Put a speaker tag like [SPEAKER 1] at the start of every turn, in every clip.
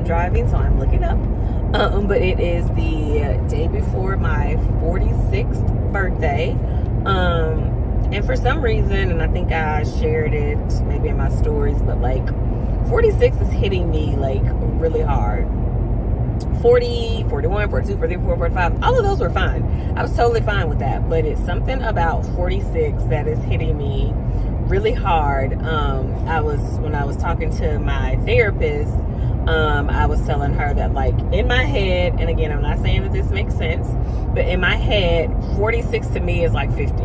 [SPEAKER 1] I'm driving, so I'm looking up. But it is the day before my 46th birthday. And for some reason, and I think I shared it maybe in my stories, but like 46 is hitting me like really hard. 40, 41, 42, 44, 45, all of those were fine. I was totally fine with that. But it's something about 46 that is hitting me really hard. When I was talking to my therapist, I was telling her that, like, in my head, and again, I'm not saying that this makes sense, but in my head, 46 to me is like 50.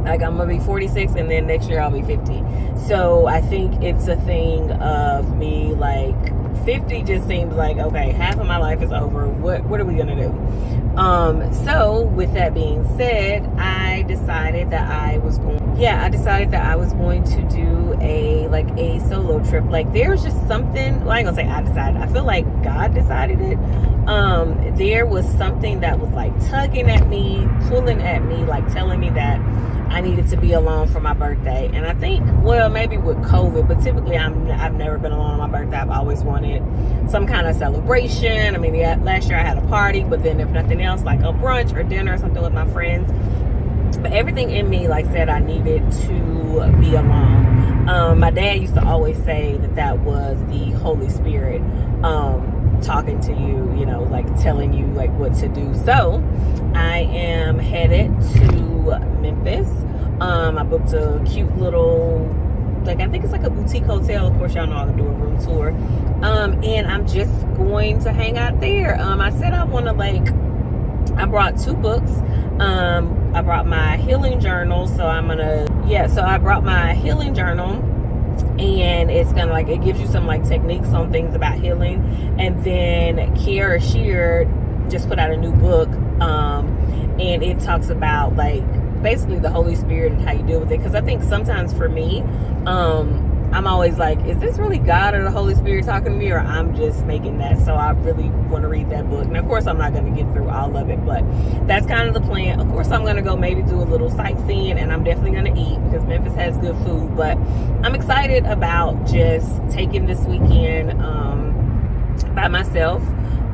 [SPEAKER 1] Like, I'm gonna be 46 and then next year I'll be 50. So I think it's a thing of me, like, 50 just seems like, okay, half of my life is over. What are we gonna do? So with that being said, I decided that I was going to do a solo trip. Like, there's just something, well, I ain't gonna say I decided, I feel like God decided it. There was something that was like tugging at me, pulling at me, like telling me that I needed to be alone for my birthday. And I think, well, maybe with COVID, but typically I've never been alone on my birthday. I've always wanted some kind of celebration. I mean, last year I had a party, but then if nothing else, like a brunch or dinner or something with my friends. But everything in me, like, said I needed to be alone. My dad used to always say that was the Holy Spirit talking to you, you know, like telling you like what to do. So I am headed to Memphis. I booked a cute little, like, I think it's like a boutique hotel. Of course, y'all know I can do a room tour. And I'm just going to hang out there. I said I want to, I brought 2 books. I brought my healing journal. So I brought my healing journal. And it's gonna, like, it gives you some like techniques on things about healing. And then Kiara Shear just put out a new book, and it talks about, like, basically the Holy Spirit and how you deal with it. Because I think sometimes for me, I'm always like, is this really God or the Holy Spirit talking to me, or I'm just making that? So I really want to read that book. And of course, I'm not going to get through all of it, but that's kind of the plan. Of course, I'm going to go maybe do a little sightseeing, and I'm definitely going to eat because Memphis has good food. But I'm excited about just taking this weekend by myself,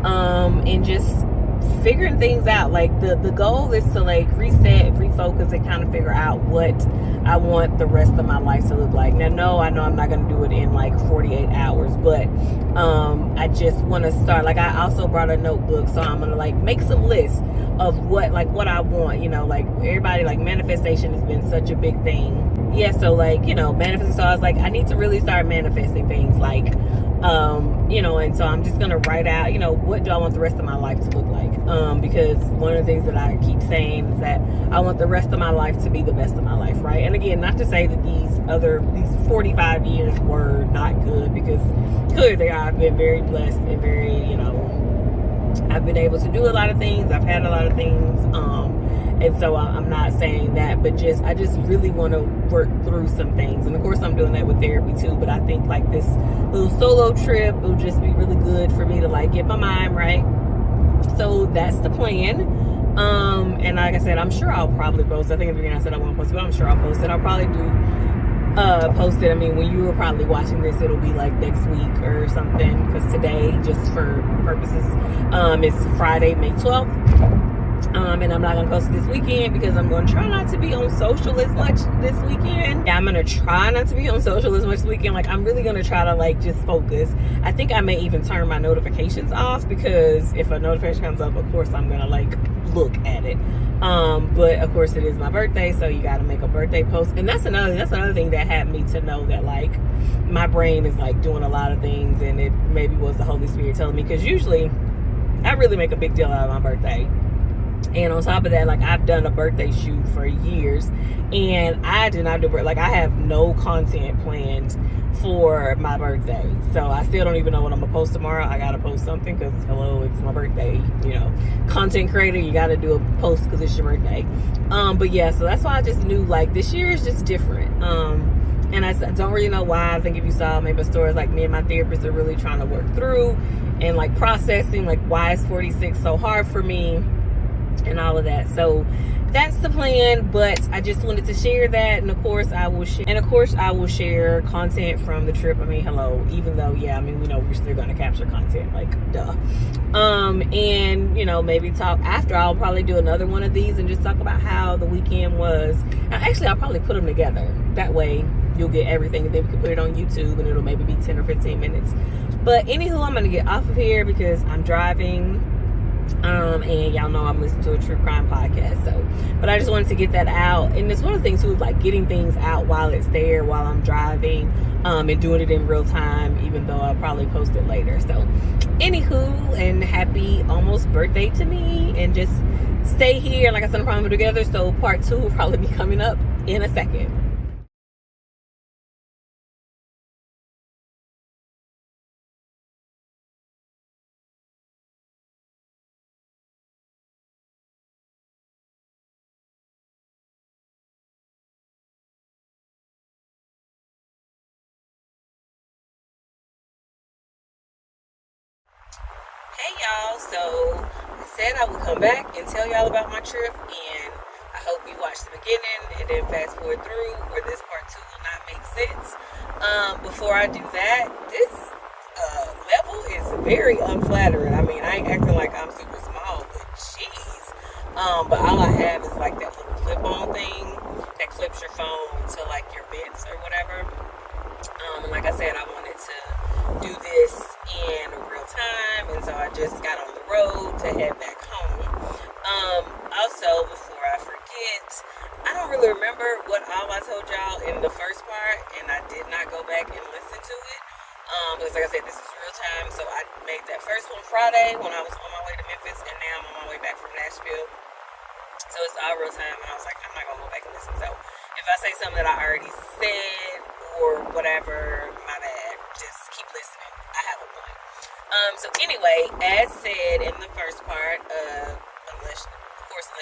[SPEAKER 1] and just figuring things out. Like, the goal is to, like, reset, refocus, and kind of figure out what I want the rest of my life to look like. Now, no, I know I'm not going to do it in like 48 hours, but I just want to start. Like, I also brought a notebook, so I'm going to, like, make some lists of what I want, you know, like, everybody, like, manifestation has been such a big thing. Yeah, so, like, you know, manifesting. So I was like, I need to really start manifesting things, like, you know, and so I'm just going to write out, you know, what do I want the rest of my life to look like? Because one of the things that I keep saying is that I want the rest of my life to be the best of my life, right? And again, not to say that these 45 years were not good, because clearly they are. I've been very blessed and very, you know, I've been able to do a lot of things. I've had a lot of things. And so I'm not saying that, but I just really want to work through some things. And of course, I'm doing that with therapy too. But I think, like, this little solo trip will just be really good for me to, like, get my mind right. So that's the plan. And like I said, I'm sure I'll probably post. I think at the beginning I said I won't post it, but I'm sure I'll post it. I'll probably post it. I mean, when you are probably watching this, it'll be like next week or something. Because today, just for purposes, it's Friday, May 12th. And I'm not going to post it this weekend because I'm going to try not to be on social as much this weekend. Yeah, I'm going to try not to be on social as much this weekend. Like, I'm really going to try to, like, just focus. I think I may even turn my notifications off, because if a notification comes up, of course, I'm going to, like, look at it. But of course, it is my birthday, so you got to make a birthday post. And that's another thing that had me to know that, like, my brain is, like, doing a lot of things, and it maybe was the Holy Spirit telling me, because usually I really make a big deal out of my birthday. And on top of that, like, I've done a birthday shoot for years, and I do not do, like, I have no content planned for my birthday. So I still don't even know what I'm gonna post tomorrow. I gotta post something because, hello, it's my birthday. You know, content creator, you gotta do a post because it's your birthday. But yeah, so that's why I just knew, like, this year is just different. And I don't really know why. I think if you saw maybe stories, like, me and my therapist are really trying to work through and, like, processing, like, why is 46 so hard for me and all of that. So that's the plan, but I just wanted to share that. And of course I will share content from the trip. I mean, hello, even though, yeah, I mean, we know we're still going to capture content, like, duh. And maybe talk after. I'll probably do another one of these and just talk about how the weekend was. Actually, I'll probably put them together. That way you'll get everything, and then we can put it on YouTube, and it'll maybe be 10 or 15 minutes. But anywho, I'm going to get off of here because I'm driving. And y'all know I'm listening to a true crime podcast, but I just wanted to get that out. And it's one of the things too, is like getting things out while it's there, while I'm driving, and doing it in real time, even though I'll probably post it later. So anywho, and happy almost birthday to me, and just stay here. Like I said, I'm probably together, so part 2 will probably be coming up in a second. Hey y'all, so I said I would come back and tell y'all about my trip, and I hope you watch the beginning and then fast forward through, or this part 2 will not make sense. Before I do that, this level is very unflattering. I mean, I ain't acting like I'm super small, but jeez. But all I have is like that little clip-on thing that clips your phone to like your bits or whatever. And like I said, I wanted to do this in real time, and so I just got on the road to head back home. Also, before I forget, I don't really remember what all I told y'all in the first part, and I did not go back and listen to it. Because like I said, this is real time, so I made that first one Friday when I was on my way to Memphis, and now I'm on my way back from Nashville. So it's all real time, and I was like, I'm not gonna go back and listen. So if I say something that I already said or whatever, my bad. Just keep listening. I have a point. So anyway, as said in the first part, unless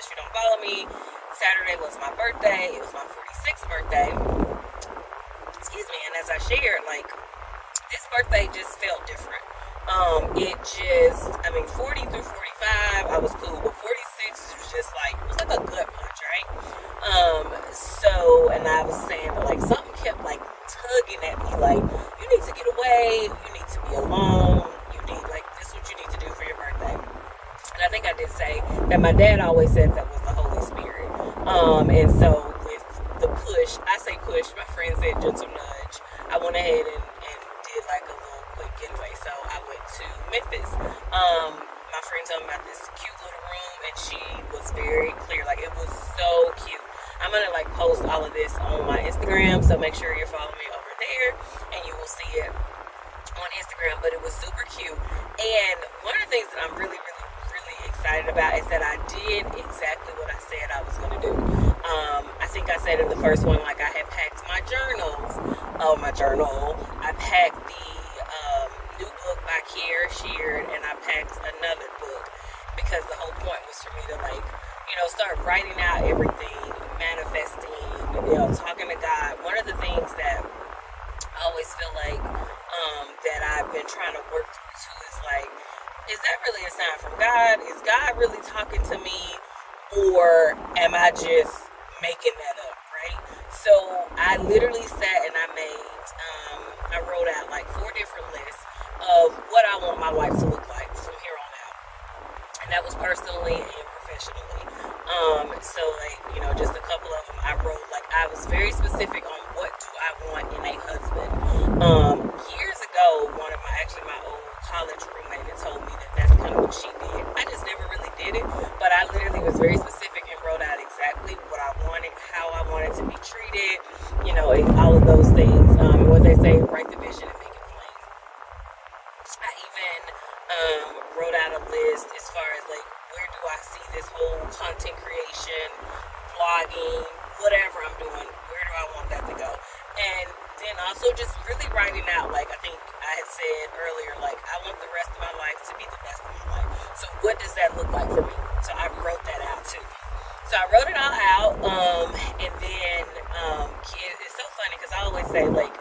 [SPEAKER 1] you don't follow me, Saturday was my birthday. It was my 46th birthday. Excuse me. And as I shared, like, this birthday just felt different. 40 through 45, I was cool, but 46 was just like, it was like a gut punch, right? And I was saying that, like, something kept, like, tugging at me, like, you need to get away, you need to be alone, this is what you need to do for your birthday. And I think I did say that my dad always said that was the Holy Spirit. And so with the push, I say push, my friend said gentle nudge, I went ahead and did like a little quick getaway. So I went to Memphis. My friend told me about this cute little room, and she was very clear, like, it was so cute. I'm gonna like post all of this on my Instagram, so make sure you're following me over there, and you will see it on Instagram. But it was super cute, and one of the things that I'm really, really, really excited about is that I did exactly what I said I was gonna do. I think I said in the first one, like, I had packed my journals. I packed the new book by Kiera Sheard, and I packed another book because the whole point was for me to, like, start writing out everything, manifesting, talking to God. One of the things that I always feel like that I've been trying to work through too is like, is that really a sign from God? Is God really talking to me, or am I just making that up, right? So I literally sat and I wrote out like 4 different lists of what I want my life to look like from here on out. And that was personally and professionally. So like, just a couple of them I wrote, like, I was very specific on what do I want in a husband. Years ago, my old college roommate had told me that that's kind of what she did. I just never really did it, but I literally was very specific and wrote out exactly what I wanted, how I wanted to be treated, all of those things. What they say, write the vision and make it plain. I even wrote out a list as far as like, where do I see this whole content creation, blogging, whatever I'm doing, where do I want that to go? And then also just really writing out, like, I think I had said earlier, like, I want the rest of my life to be the best of my life. So what does that look like for me? So I wrote that out too. So I wrote it all out, and then it's so funny because I always say, like,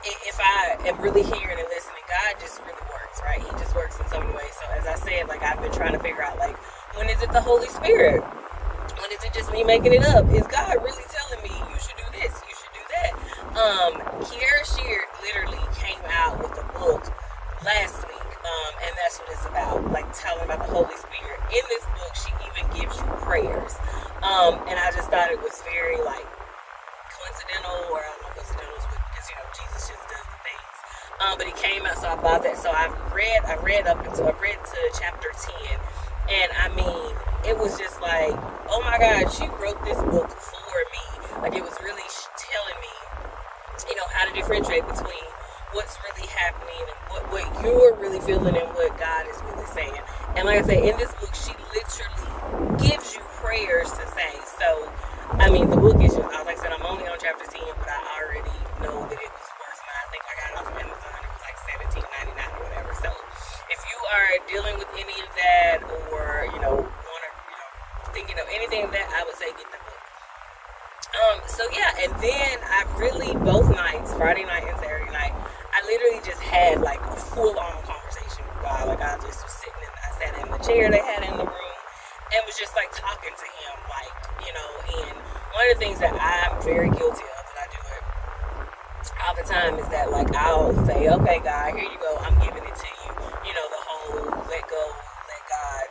[SPEAKER 1] if I am really hearing and listening, God just really works, right? He just works in so many ways. So as I said, like, I've been trying to figure out, like, when is it the Holy Spirit? When is it it just me making it up? Is God really telling me you should do this, you should do that? Kiara Shear literally came out with a book last week, and that's what it's about, like telling about the Holy Spirit. In this book, she even gives you prayers, and I just thought it was very like coincidental, or I don't know, coincidental because Jesus just does the things. But he came out, so I bought that. So I read to chapter 10, and I mean, it was just like, oh my God, she wrote this book for me. Like, it was really telling me, how to differentiate between what's really happening and what you're really feeling and what God is really saying. And like I said, in this book, she literally gives you prayers to say. So, I mean, the book is just, like I said, I'm only on chapter 10, but I already know that it was worth it. I think I got it off of Amazon. It was like $17.99 or whatever. So, if you are dealing with any of that, or, want to, thinking of anything of that, I would say get the book. So yeah, and then I really, both nights, Friday night and Saturday night, I literally just had like a full-on conversation with God. Like, I just was I sat in the chair they had in the room and was just like talking to him, like, and one of the things that I'm very guilty of, and I do it all the time, is that like I'll say, okay, God, here you go, I'm giving it to you, the whole let go, let God.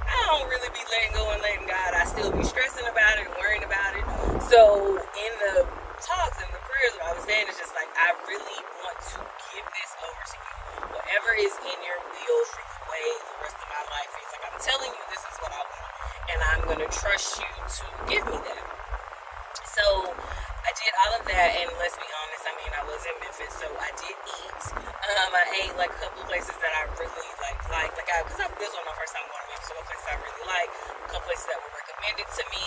[SPEAKER 1] I don't really be letting go and letting God. I still be stressing about it and worrying about it. So in the talks and the prayers, what I was saying is just like, I really want to give this over to you. Whatever is in your will for the way the rest of my life is. Like, I'm telling you, this is what I want, and I'm going to trust you to give me that. So I did all of that, and let's be honest, I mean, I was in Memphis, so I did eat. I ate like a couple of places that I really like, because this was my first time going to Memphis, so a place I really like, a couple places that were recommended to me.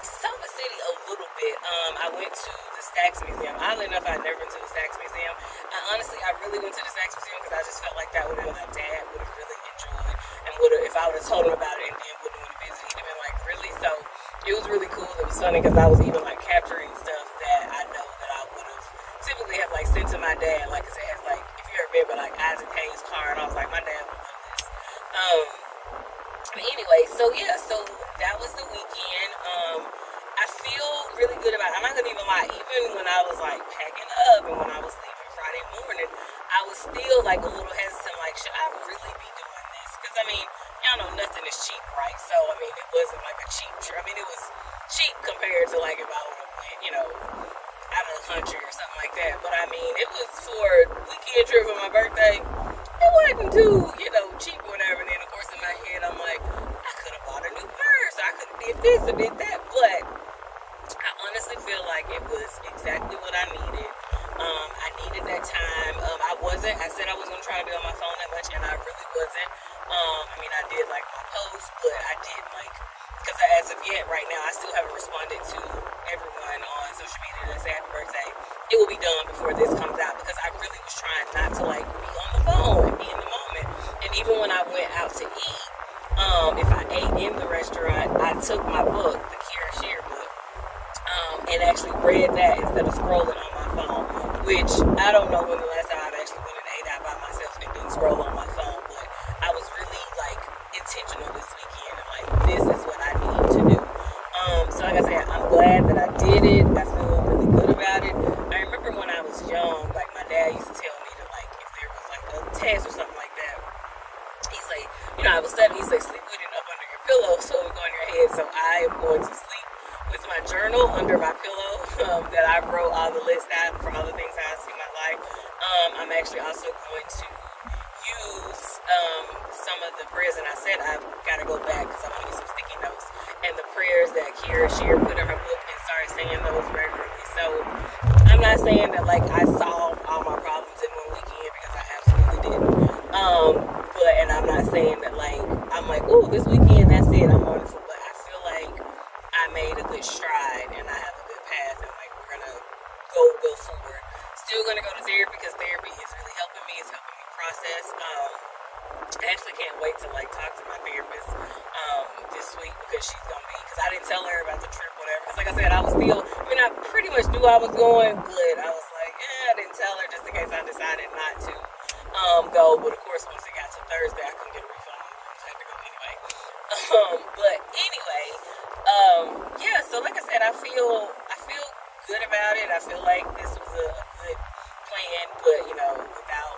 [SPEAKER 1] South City a little bit. I went to the Stax Museum. Oddly enough, I'd never been to the Stax Museum. I really went to the Stax Museum because I just felt like that would have been my dad would have really enjoyed, and if I would have told him about it and then wouldn't want to visit, he'd have been like, really? So it was really cool. It was funny because I was even like capturing stuff that I know that I would have typically have like sent to my dad. Like I said, it's like, if you ever been by like Isaac Hayes' car, and I was like, my dad would love this. But anyway, so yeah, so that was the weekend. I feel really good about it. I'm not gonna even lie, even when I was like packing up and when I was leaving Friday morning, I was still like a little hesitant, like, should I really be doing this? Because I mean, y'all know nothing is cheap, right? So I mean, it wasn't like a cheap trip. I mean, it was cheap compared to like if I would have went, out of the country or something like that. But I mean, it was for a weekend trip for my birthday. It wasn't too, cheap or whatever. And then of course in my head, I'm like, I could have bought a new purse. I could have did this or did that. But I honestly feel like it was exactly what I needed. I needed that time. I said I was going to try to be on my phone that much, and I really wasn't. I mean, I did like my post, but I did like, because as of yet, right now, I still haven't responded to everyone on social media that said happy birthday. It will be done before this comes out, because I really was trying not to like be on the phone and be in the moment. And even when I went out to eat, if I ate in the restaurant, I took my book, the Kiara Shear book, and actually read that instead of scrolling on my phone, which I don't know when the last time I've actually went and ate out by myself and didn't scroll on my phone, but I was really like intentional this weekend, and like, this is what I need to do. So like I said, I'm glad that I did it. I feel really good about it. I remember when I was young, like my dad used to tell me that like if there was like a test or something like that, he's like, I was studying, he's like, sleep with it up under your pillow so it would go in your head. So I am going to sleep with my journal under my pillow that I wrote all the list out for all the things I see in my life. I'm actually also going to use some of the prayers, and I said I've got to go back because I want to get some sticky notes and the prayers that Kiara Shear put in her book and started saying those regularly. So I'm not saying that like I solved all my problems in one weekend, because I absolutely didn't. And I'm not saying that like I'm like, ooh, this weekend that's it, I'm wonderful. But I feel like I made a good stride and I have a good path, and like we're gonna go forward. Still gonna go to therapy because therapy is really helping me. It's helping me process. I actually can't wait to like talk to my therapist this week, because because I didn't tell her about the trip, whatever. Because like I said, I pretty much knew I was going, but I was like, I didn't tell her just in case I decided not to go. But of course, once it got to Thursday, I couldn't get a refund. I had to go anyway. But anyway, said, I feel good about it. I feel like this was a good plan, but without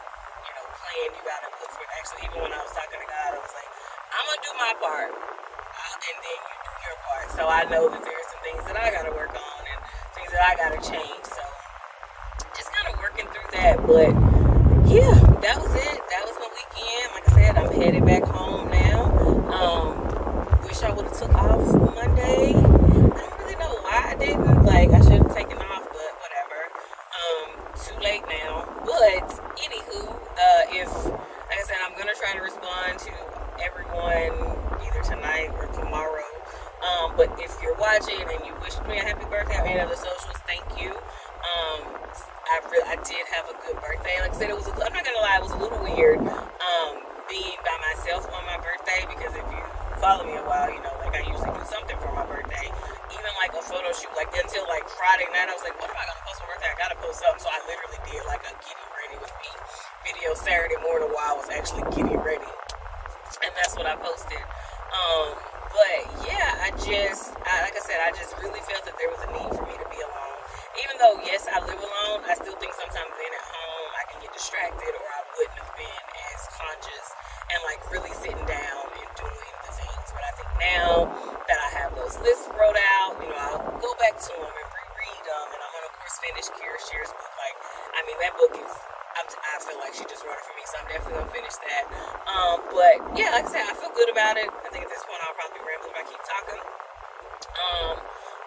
[SPEAKER 1] playing, you gotta look for it. Actually, even when I was talking to God, I was like, I'm gonna do my part, and then you do your part. So I know that there are some things that I gotta work on and things that I gotta change. So just kind of working through that. But yeah, that was it. That was my weekend. Like I said, I'm headed back home now. Wish I would have took off Monday. I don't really know why I didn't. Like, I should have taken off, but whatever. Too late now. But anywho, if like I said, I'm gonna try to respond to everyone either tonight or tomorrow. But if you're watching and you wished me a happy birthday on any of the socials, thank you. I did have a good birthday. Like I said, I'm not gonna lie, it was a little weird being by myself on my birthday, because if you follow me a while, like I usually do something for my birthday. Even like a photo shoot, like until like Friday night, I was like, what am I gonna post for my birthday? I gotta post something. So I literally did like a getting ready with me video Saturday morning while I was actually getting ready. And that's what I posted. But yeah, like I said, I just really felt that there was a need for me to be alone. Even though, yes, I live alone, I still think sometimes being at home, I can get distracted, or I wouldn't have been as conscious and like really sitting down and doing the things. But I think now that I have those lists wrote out, I'll go back to them and reread them. And I'm going to, of course, finish Kira Shear's book. That book is, I feel like she just wrote it for me, so I'm definitely going to finish that. But yeah, like I said, I feel good about it. I think at this point I'll probably ramble if I keep talking.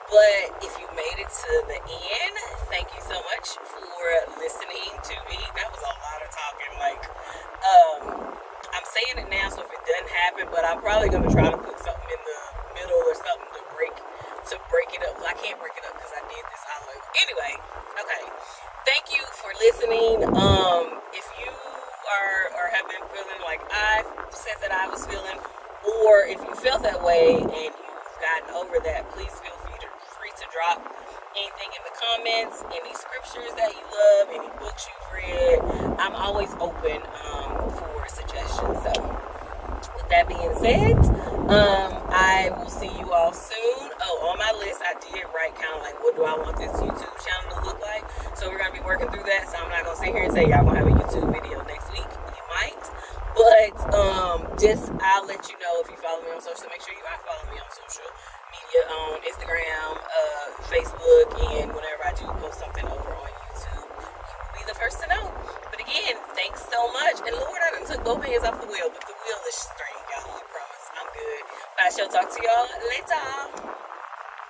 [SPEAKER 1] But if you made it to the end, thank you so much for listening to me. That was a lot of talking. I'm saying it now, so if it doesn't happen, but I'm probably gonna try to put something in the middle or something to break it up. I can't break it up because I did this all over. Anyway, okay. Thank you for listening. If you are or have been feeling like I said that I was feeling, or if you felt that way and you've gotten over that, please feel free to drop anything in the comments, any scriptures that you love, any books you've read. I'm always open for suggestions. So with that being said, I will see you all soon. Oh, on my list, I did write kind of like, what do I want this YouTube channel to look like? So we're going to be working through that. So I'm not going to sit here and say y'all going to have a YouTube video next week. You might. But I'll let you know if you follow me on social. Make sure you are following me on social media, on Instagram, Facebook, and whenever I do post something over on YouTube, you will be the first to know. But again, thanks so much. And Lord, I done took both hands off the wheel, but the wheel is straight, y'all. I promise. I'm good. But I shall talk to y'all later.